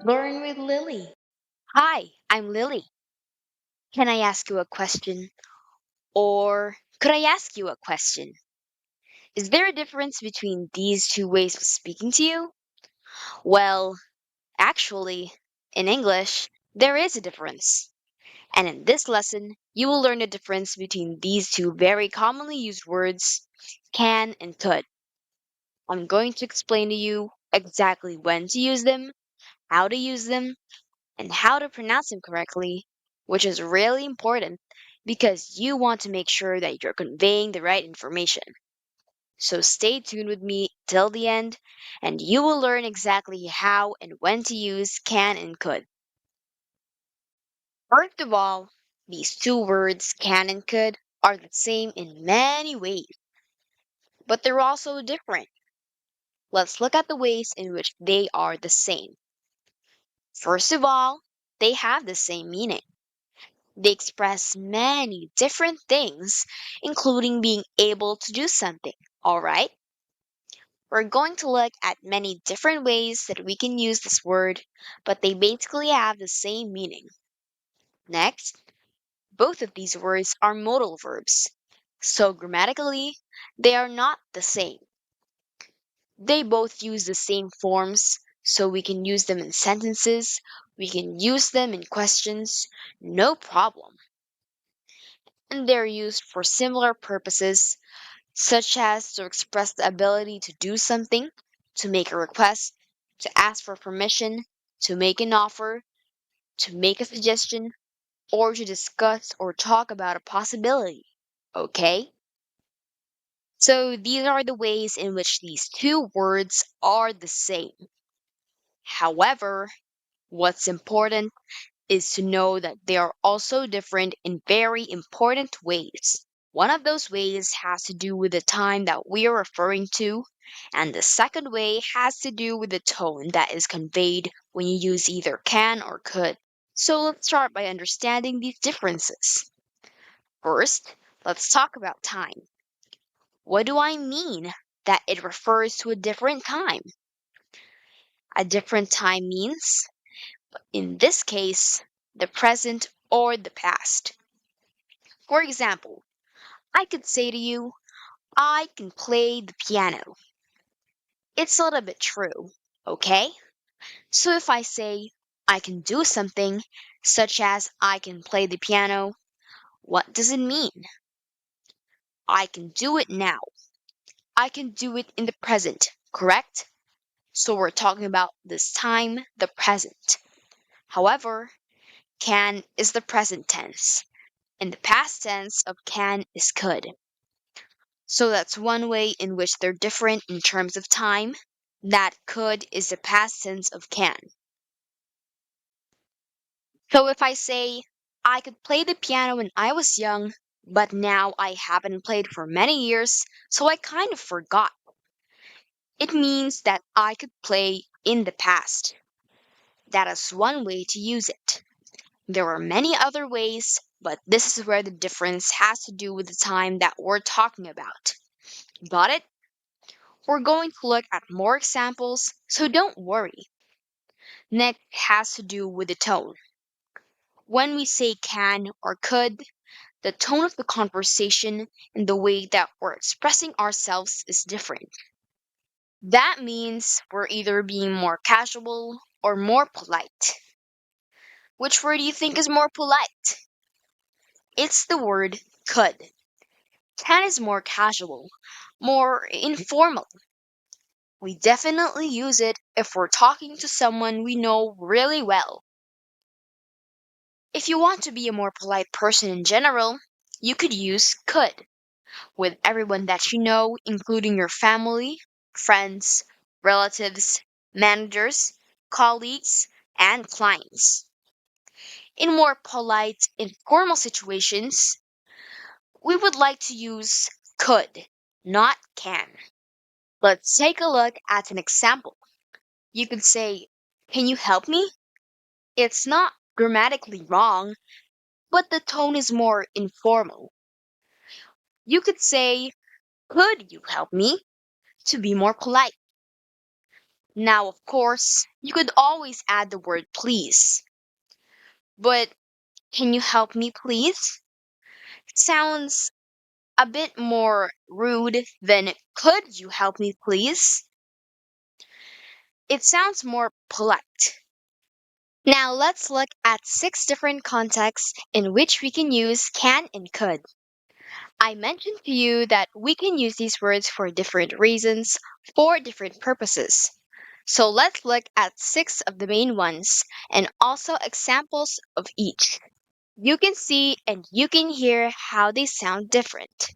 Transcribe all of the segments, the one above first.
Learn with Lily. Hi, I'm Lily. Can I ask you a question? Or could I ask you a question? Is there a difference between these two ways of speaking to you? Well, actually, in English, there is a difference. And in this lesson, you will learn the difference between these two very commonly used words, can and could. I'm going to explain to you exactly when to use them, how to use them, and how to pronounce them correctly, which is really important because you want to make sure that you're conveying the right information. So stay tuned with me till the end, and you will learn exactly how and when to use can and could. First of all, these two words, can and could, are the same in many ways, but they're also different. Let's look at the ways in which they are the same. First of all, they have the same meaning. They express many different things, including being able to do something. Alright? We're going to look at many different ways that we can use this word, but they basically have the same meaning. Next, both of these words are modal verbs. So grammatically, they are not the same. They both use the same forms, so we can use them in sentences, we can use them in questions, no problem. And they're used for similar purposes, such as to express the ability to do something, to make a request, to ask for permission, to make an offer, to make a suggestion, or to discuss or talk about a possibility. Okay? So these are the ways in which these two words are the same. However, what's important is to know that they are also different in very important ways. One of those ways has to do with the time that we are referring to, and the second way has to do with the tone that is conveyed when you use either can or could. So let's start by understanding these differences. First, let's talk about time. What do I mean that it refers to a different time? A different time means, in this case, the present or the past. For example, I could say to you, I can play the piano. It's a little bit true, okay? So if I say I can do something, such as I can play the piano, what does it mean? I can do it now. I can do it in the present, correct? So we're talking about this time, the present. However, can is the present tense, and the past tense of can is could. So that's one way in which they're different in terms of time. That could is the past tense of can. So if I say, I could play the piano when I was young, but now I haven't played for many years, so I kind of forgot. It means that I could play in the past. That is one way to use it. There are many other ways, but this is where the difference has to do with the time that we're talking about. Got it? We're going to look at more examples, so don't worry. Next has to do with the tone. When we say can or could, the tone of the conversation and the way that we're expressing ourselves is different. That means we're either being more casual or more polite. Which word do you think is more polite? It's the word could. Can is more casual, more informal. We definitely use it if we're talking to someone we know really well. If you want to be a more polite person in general, you could use could with everyone that you know, including your family, friends, relatives, managers, colleagues, and clients. In more polite, informal situations, we would like to use could, not can. Let's take a look at an example. You could say, can you help me? It's not grammatically wrong, but the tone is more informal. You could say, could you help me? To be more polite. Now, of course, you could always add the word please. But can you help me please? Sounds a bit more rude than could you help me please? It sounds more polite. Now let's look at 6 different contexts in which we can use can and could. I mentioned to you that we can use these words for different reasons, for different purposes. So let's look at 6 of the main ones and also examples of each. You can see and you can hear how they sound different.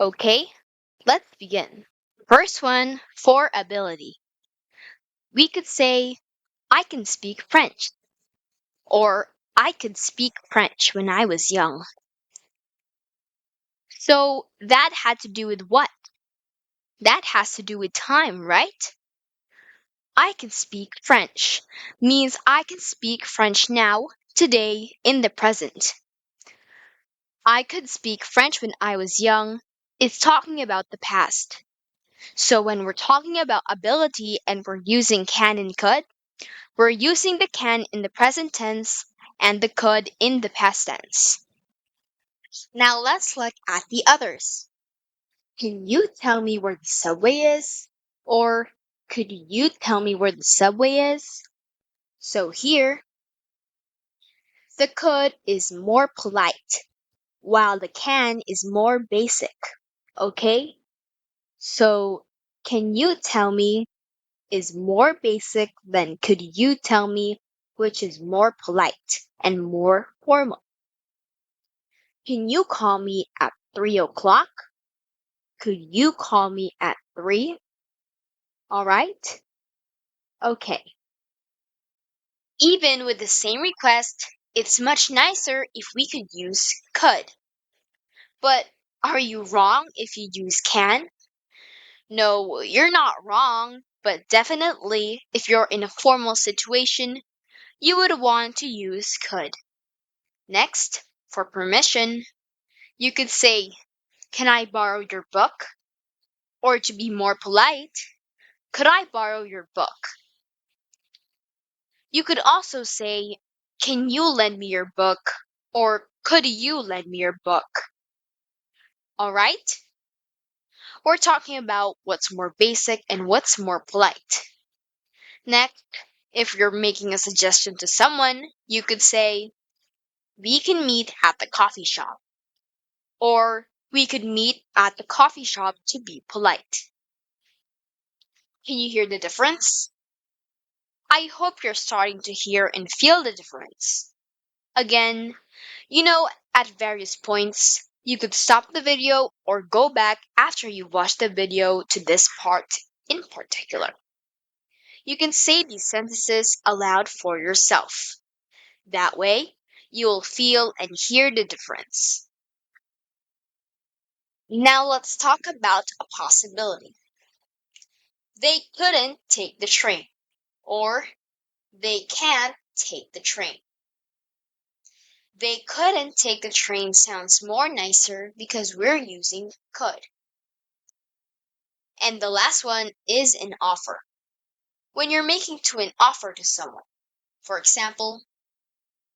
Okay, let's begin. First one, for ability. We could say, I can speak French, or I could speak French when I was young. So that had to do with what? That has to do with time, right? I can speak French means I can speak French now, today, in the present. I could speak French when I was young. It's talking about the past. So when we're talking about ability and we're using can and could, we're using the can in the present tense and the could in the past tense. Now let's look at the others. Can you tell me where the subway is? Or could you tell me where the subway is? So here, the could is more polite, while the can is more basic. Okay? So, can you tell me is more basic than could you tell me, which is more polite and more formal. Can you call me at 3 o'clock? Could you call me at 3? Alright? Okay. Even with the same request, it's much nicer if we could use could. But are you wrong if you use can? No, you're not wrong, but definitely if you're in a formal situation, you would want to use could. Next, for permission, you could say, can I borrow your book? Or to be more polite, could I borrow your book? You could also say, can you lend me your book? Or could you lend me your book? Alright? We're talking about what's more basic and what's more polite. Next, if you're making a suggestion to someone, you could say, we can meet at the coffee shop. Or we could meet at the coffee shop to be polite. Can you hear the difference? I hope you're starting to hear and feel the difference. Again, at various points, you could stop the video or go back after you watch the video to this part in particular. You can say these sentences aloud for yourself. That way, you'll feel and hear the difference. Now let's talk about a possibility. They couldn't take the train, or they can't take the train. They couldn't take the train sounds more nicer because we're using could. And the last one is an offer. When you're making to an offer to someone, for example,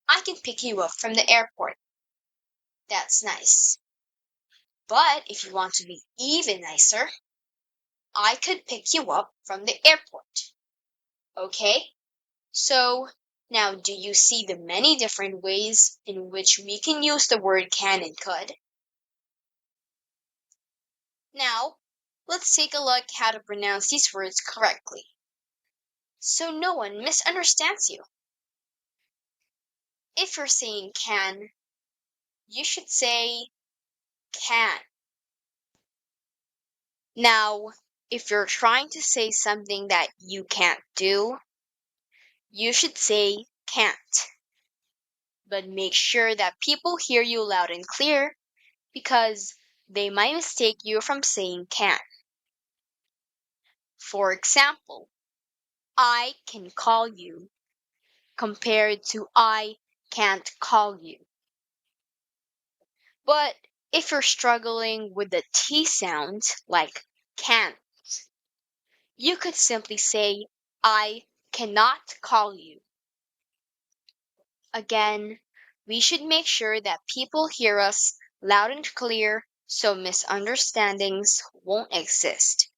I can pick you up from the airport. That's nice. But if you want to be even nicer, I could pick you up from the airport. Okay? So, now do you see the many different ways in which we can use the word can and could? Now, let's take a look how to pronounce these words correctly, so no one misunderstands you. If you're saying can, you should say can. Now, if you're trying to say something that you can't do, you should say can't. But make sure that people hear you loud and clear because they might mistake you from saying can. For example, I can call you compared to I can't call you. But if you're struggling with the T sound, like can't, you could simply say I cannot call you. Again, we should make sure that people hear us loud and clear so misunderstandings won't exist.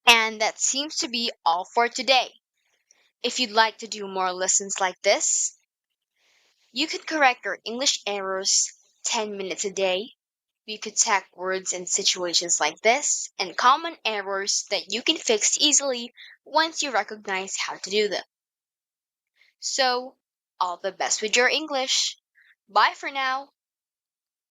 And that seems to be all for today. If you'd like to do more lessons like this, you could correct your English errors 10 minutes a day. You could tag words in situations like this and common errors that you can fix easily once you recognize how to do them. So, all the best with your English. Bye for now.